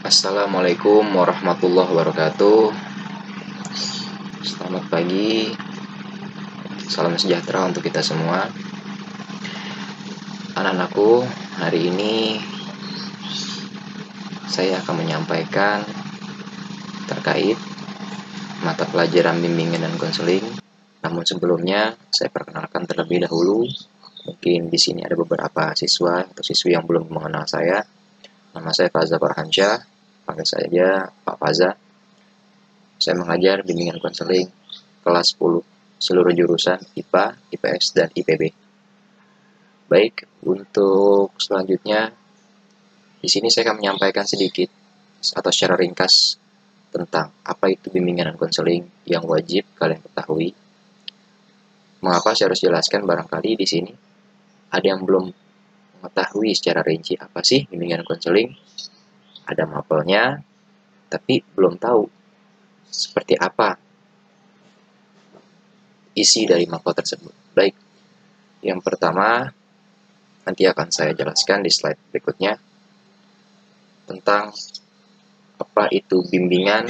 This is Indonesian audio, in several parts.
Assalamualaikum warahmatullahi wabarakatuh. Selamat pagi, salam sejahtera untuk kita semua. Anak-anakku, hari ini saya akan menyampaikan terkait mata pelajaran bimbingan dan konseling. Namun sebelumnya, saya perkenalkan terlebih dahulu. Mungkin di sini ada beberapa siswa atau siswi yang belum mengenal saya. Nama saya Faza Farhansyah, panggil saja Pak Faza. Saya mengajar bimbingan konseling kelas 10, seluruh jurusan IPA, IPS, dan IPB. Baik, untuk selanjutnya, di sini saya akan menyampaikan sedikit atau secara ringkas tentang apa itu bimbingan dan konseling yang wajib kalian ketahui. Mengapa saya harus jelaskan, barangkali di sini ada yang belum mengetahui secara rinci apa sih bimbingan konseling. Ada mapelnya, tapi belum tahu seperti apa isi dari mapel tersebut. Baik, yang pertama nanti akan saya jelaskan di slide berikutnya tentang apa itu bimbingan,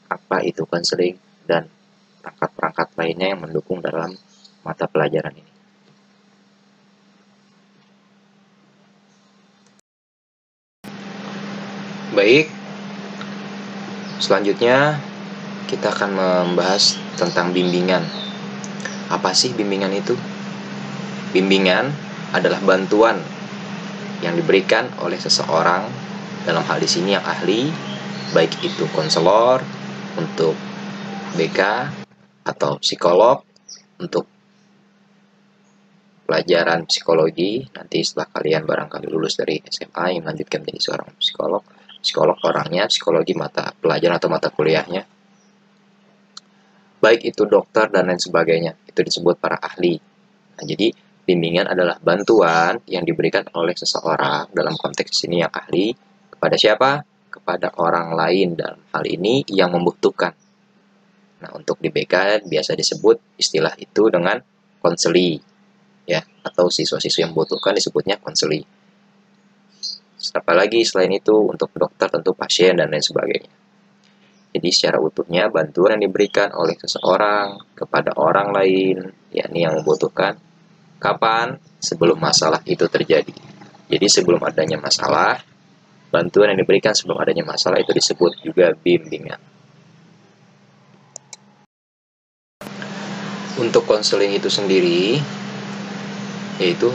apa itu konseling, dan perangkat-perangkat lainnya yang mendukung dalam mata pelajaran ini. Baik, selanjutnya kita akan membahas tentang bimbingan. Apa sih bimbingan itu? Bimbingan adalah bantuan yang diberikan oleh seseorang, dalam hal di sini yang ahli, baik itu konselor, untuk BK, atau psikolog, untuk pelajaran psikologi. Nanti setelah kalian barangkali lulus dari SMA yang melanjutkan menjadi seorang psikolog, psikolog orangnya, psikologi mata pelajaran atau mata kuliahnya, baik itu dokter dan lain sebagainya, itu disebut para ahli. Nah, jadi bimbingan adalah bantuan yang diberikan oleh seseorang, dalam konteks ini yang ahli, kepada siapa? Kepada orang lain, dalam hal ini yang membutuhkan. Nah, untuk di BK biasa disebut istilah itu dengan konseli, ya, atau siswa-siswi yang membutuhkan disebutnya konseli. Apalagi selain itu untuk dokter tentu pasien dan lain sebagainya. Jadi secara utuhnya bantuan yang diberikan oleh seseorang kepada orang lain, yakni yang membutuhkan. Kapan? Sebelum masalah itu terjadi. Jadi sebelum adanya masalah, bantuan yang diberikan sebelum adanya masalah itu disebut juga bimbingan. Untuk konseling itu sendiri, yaitu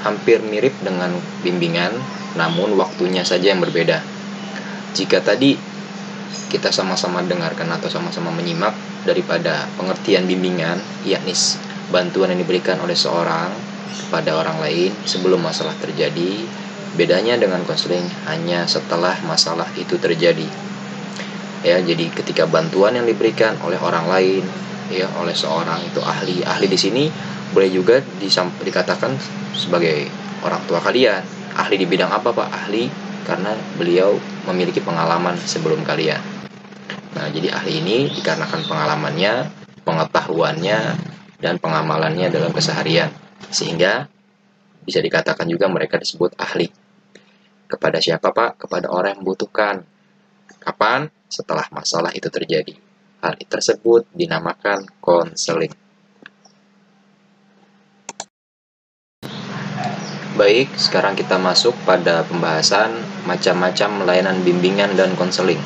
hampir mirip dengan bimbingan, namun waktunya saja yang berbeda. Jika tadi kita sama-sama dengarkan atau sama-sama menyimak daripada pengertian bimbingan, yakni bantuan yang diberikan oleh seorang kepada orang lain sebelum masalah terjadi, bedanya dengan konseling hanya setelah masalah itu terjadi. Ya, jadi ketika bantuan yang diberikan oleh orang lain, ya, oleh seorang itu ahli. Ahli di sini boleh juga dikatakan sebagai orang tua kalian. Ahli di bidang apa, Pak? Ahli karena beliau memiliki pengalaman sebelum kalian. Nah, jadi ahli ini dikarenakan pengalamannya, pengetahuannya, dan pengamalannya dalam keseharian, sehingga bisa dikatakan juga mereka disebut ahli. Kepada siapa, Pak? Kepada orang yang membutuhkan. Kapan? Setelah masalah itu terjadi. Hal tersebut dinamakan konseling. Baik, sekarang kita masuk pada pembahasan macam-macam layanan bimbingan dan konseling.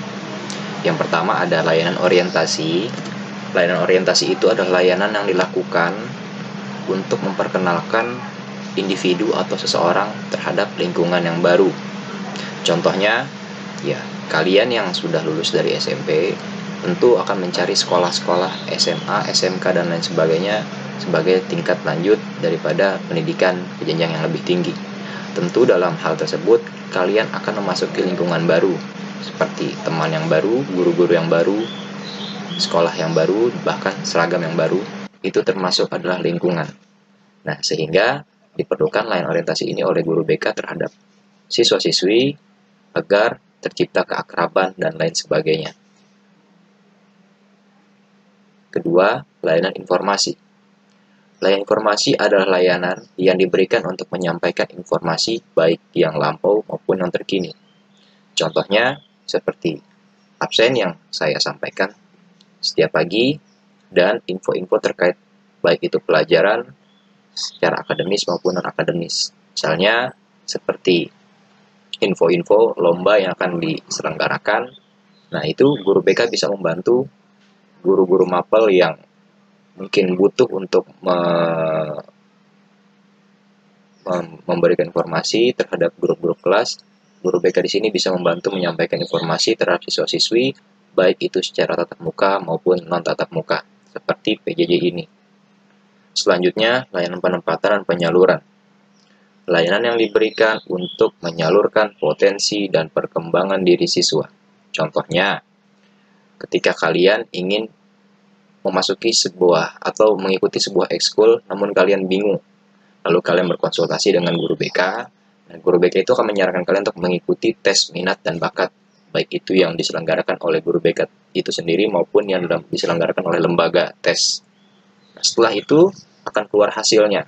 Yang pertama ada layanan orientasi. Layanan orientasi itu adalah layanan yang dilakukan untuk memperkenalkan individu atau seseorang terhadap lingkungan yang baru. Contohnya, ya, kalian yang sudah lulus dari SMP tentu akan mencari sekolah-sekolah SMA, SMK, dan lain sebagainya sebagai tingkat lanjut daripada pendidikan ke jenjang yang lebih tinggi. Tentu dalam hal tersebut kalian akan memasuki lingkungan baru, seperti teman yang baru, guru-guru yang baru, sekolah yang baru, bahkan seragam yang baru. Itu termasuk adalah lingkungan. Nah, sehingga diperlukan layanan orientasi ini oleh guru BK terhadap siswa-siswi agar tercipta keakraban dan lain sebagainya. Kedua, layanan informasi. Layanan informasi adalah layanan yang diberikan untuk menyampaikan informasi baik yang lampau maupun yang terkini. Contohnya, seperti absen yang saya sampaikan setiap pagi dan info-info terkait baik itu pelajaran secara akademis maupun non-akademis. Misalnya seperti info-info lomba yang akan diselenggarakan. Nah, itu guru BK bisa membantu guru-guru mapel yang mungkin butuh untuk memberikan informasi terhadap grup-grup kelas. Guru BK di sini bisa membantu menyampaikan informasi terhadap siswa-siswi, baik itu secara tatap muka maupun non-tatap muka, seperti PJJ ini. Selanjutnya, layanan penempatan dan penyaluran. Layanan yang diberikan untuk menyalurkan potensi dan perkembangan diri siswa. Contohnya, ketika kalian ingin memasuki sebuah atau mengikuti sebuah ekskul, namun kalian bingung, lalu kalian berkonsultasi dengan guru BK. Nah, guru BK itu akan menyarankan kalian untuk mengikuti tes minat dan bakat, baik itu yang diselenggarakan oleh guru BK itu sendiri maupun yang diselenggarakan oleh lembaga tes. Nah, setelah itu akan keluar hasilnya.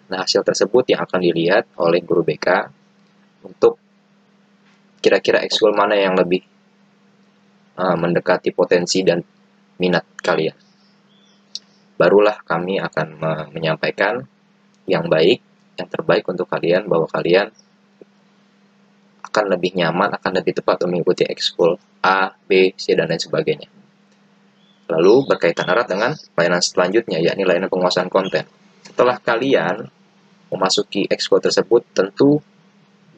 Nah, hasil tersebut yang akan dilihat oleh guru BK untuk kira-kira ekskul mana yang lebih mendekati potensi dan minat kalian. Barulah kami akan menyampaikan yang baik, yang terbaik untuk kalian, bahwa kalian akan lebih nyaman, akan lebih tepat mengikuti ekskul A, B, C, dan lain sebagainya. Lalu berkaitan erat dengan layanan selanjutnya, yakni layanan penguasaan konten. Setelah kalian memasuki ekskul tersebut, tentu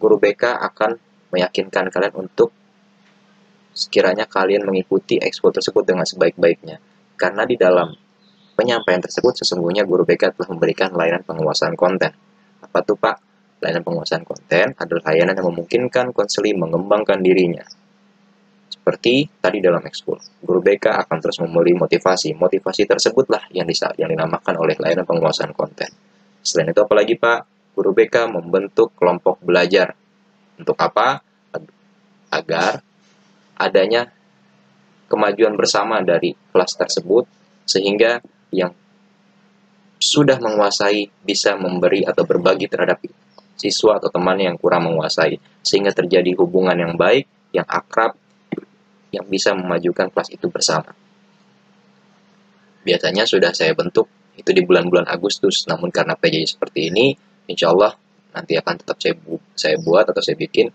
guru BK akan meyakinkan kalian untuk sekiranya kalian mengikuti ekskul tersebut dengan sebaik-baiknya. Karena di dalam penyampaian tersebut sesungguhnya guru BK telah memberikan layanan penguasaan konten. Apa tuh Pak? Layanan penguasaan konten adalah layanan yang memungkinkan konseli mengembangkan dirinya. Seperti tadi dalam ekskul, guru BK akan terus memberi motivasi. Motivasi tersebutlah yang dinamakan oleh layanan penguasaan konten. Selain itu apalagi Pak? Guru BK membentuk kelompok belajar. Untuk apa? Agar adanya kemajuan bersama dari kelas tersebut, sehingga yang sudah menguasai bisa memberi atau berbagi terhadap siswa atau teman yang kurang menguasai, sehingga terjadi hubungan yang baik, yang akrab, yang bisa memajukan kelas itu bersama. Biasanya sudah saya bentuk itu di bulan-bulan Agustus, namun karena PJJ seperti ini, insya Allah nanti akan tetap saya buat atau saya bikin,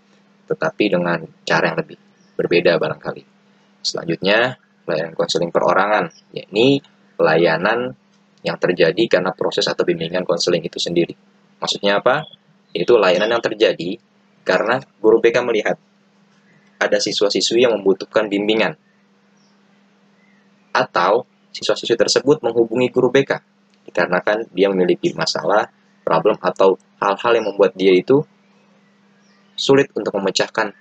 tetapi dengan cara yang lebih berbeda barangkali. Selanjutnya, layanan konseling perorangan, yakni pelayanan yang terjadi karena proses atau bimbingan konseling itu sendiri. Maksudnya apa? Yaitu layanan yang terjadi karena guru BK melihat ada siswa-siswi yang membutuhkan bimbingan, atau siswa-siswi tersebut menghubungi guru BK dikarenakan dia memiliki masalah, problem, atau hal-hal yang membuat dia itu sulit untuk memecahkan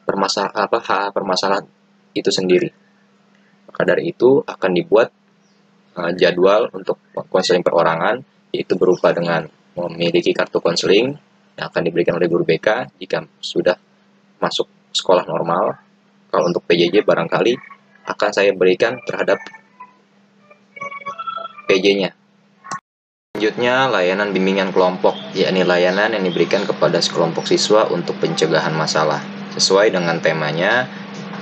permasalahan itu sendiri. Maka dari itu akan dibuat jadwal untuk konseling perorangan, yaitu berupa dengan memiliki kartu konseling yang akan diberikan oleh guru BK jika sudah masuk sekolah normal. Kalau untuk PJJ barangkali akan saya berikan terhadap PJ-nya. Selanjutnya, layanan bimbingan kelompok, yakni layanan yang diberikan kepada sekelompok siswa untuk pencegahan masalah. Sesuai dengan temanya,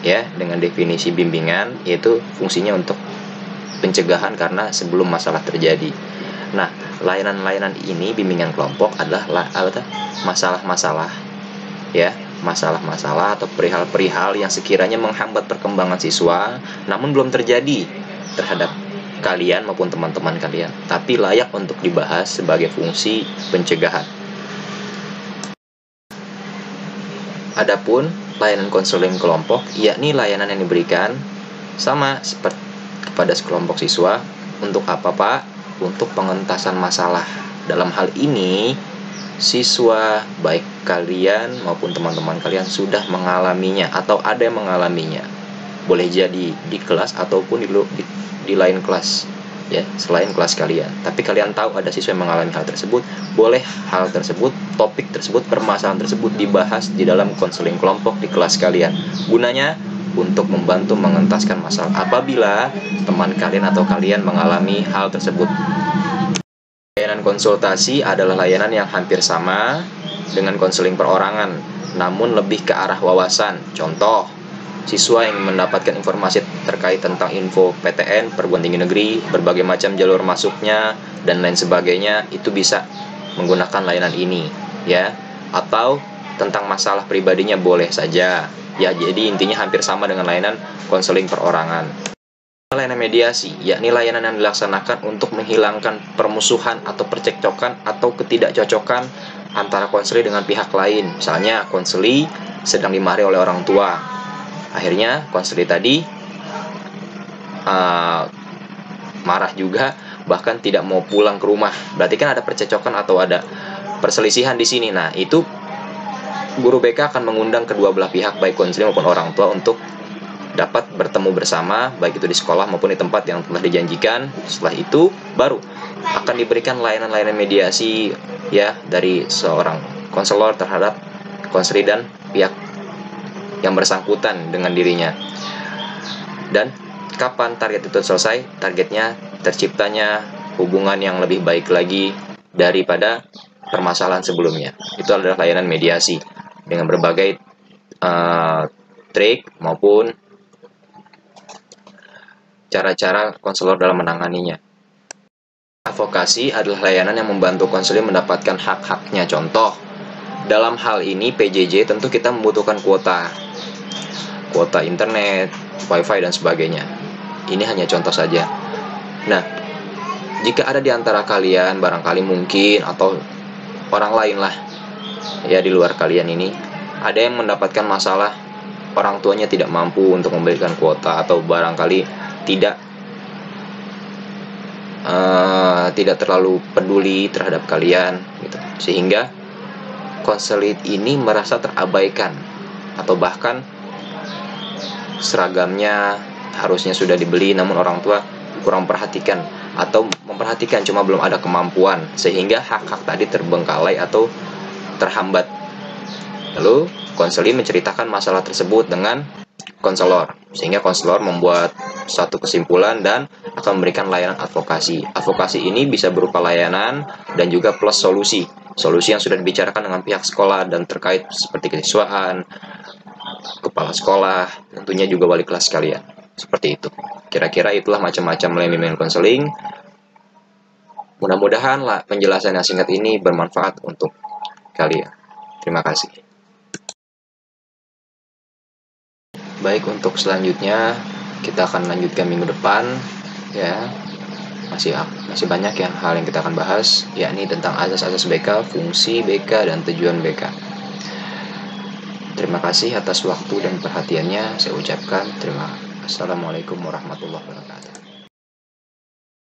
ya, dengan definisi bimbingan, yaitu fungsinya untuk pencegahan karena sebelum masalah terjadi. Nah, layanan-layanan ini, bimbingan kelompok, adalah masalah-masalah, ya, masalah-masalah atau perihal-perihal yang sekiranya menghambat perkembangan siswa, namun belum terjadi terhadap kalian maupun teman-teman kalian, tapi layak untuk dibahas sebagai fungsi pencegahan. Adapun layanan konseling kelompok, yakni layanan yang diberikan sama seperti kepada sekelompok siswa. Untuk apa Pak? Untuk pengentasan masalah. Dalam hal ini, siswa baik kalian maupun teman-teman kalian sudah mengalaminya atau ada yang mengalaminya. Boleh jadi di kelas ataupun di lain kelas, ya, selain kelas kalian. Tapi kalian tahu ada siswa yang mengalami hal tersebut, boleh hal tersebut, topik tersebut, permasalahan tersebut dibahas di dalam konseling kelompok di kelas kalian. Gunanya untuk membantu mengentaskan masalah apabila teman kalian atau kalian mengalami hal tersebut. Layanan konsultasi adalah layanan yang hampir sama dengan konseling perorangan, namun lebih ke arah wawasan. Contoh, Siswa yang mendapatkan informasi terkait tentang info PTN, perguruan tinggi negeri, berbagai macam jalur masuknya, dan lain sebagainya, itu bisa menggunakan layanan ini, ya. Atau tentang masalah pribadinya boleh saja. Ya, jadi intinya hampir sama dengan layanan konseling perorangan. Layanan mediasi, yakni layanan yang dilaksanakan untuk menghilangkan permusuhan atau percekcokan atau ketidakcocokan antara konseli dengan pihak lain. Misalnya, konseli sedang dimarahi oleh orang tua. Akhirnya, konseli tadi marah juga, bahkan tidak mau pulang ke rumah. Berarti kan ada percekcokan atau ada perselisihan di sini. Nah, itu guru BK akan mengundang kedua belah pihak, baik konseli maupun orang tua, untuk dapat bertemu bersama, baik itu di sekolah maupun di tempat yang telah dijanjikan. Setelah itu baru akan diberikan layanan-layanan mediasi, ya, dari seorang konselor terhadap konseli dan pihak yang bersangkutan dengan dirinya. Dan kapan target itu selesai? Targetnya terciptanya hubungan yang lebih baik lagi daripada permasalahan sebelumnya. Itu adalah layanan mediasi dengan berbagai trik maupun cara-cara konselor dalam menanganinya. Advokasi adalah layanan yang membantu konselor mendapatkan hak-haknya. Contoh, dalam hal ini PJJ tentu kita membutuhkan kuota internet, wifi, dan sebagainya. Ini hanya contoh saja. Nah, jika ada di antara kalian, barangkali mungkin, atau orang lain lah, ya, di luar kalian ini, ada yang mendapatkan masalah orang tuanya tidak mampu untuk memberikan kuota, atau barangkali tidak terlalu peduli terhadap kalian, gitu. Sehingga konseling ini merasa terabaikan, atau bahkan seragamnya harusnya sudah dibeli, namun orang tua kurang perhatikan, atau memperhatikan cuma belum ada kemampuan, sehingga hak-hak tadi terbengkalai atau terhambat. Lalu konseling menceritakan masalah tersebut dengan konselor, sehingga konselor membuat satu kesimpulan dan akan memberikan layanan advokasi. Advokasi ini bisa berupa layanan dan juga plus solusi yang sudah dibicarakan dengan pihak sekolah dan terkait seperti kesiswaan, kepala sekolah, tentunya juga wali kelas kalian. Seperti itu. Kira-kira itulah macam-macam layanan konseling. Mudah-mudahan penjelasan yang singkat ini bermanfaat untuk kalian. Terima kasih. Baik, untuk selanjutnya kita akan lanjutkan minggu depan, ya. Masih banyak ya hal yang kita akan bahas, yakni tentang asas-asas BK, fungsi BK, dan tujuan BK. Terima kasih atas waktu dan perhatiannya. Saya ucapkan Assalamualaikum warahmatullahi wabarakatuh.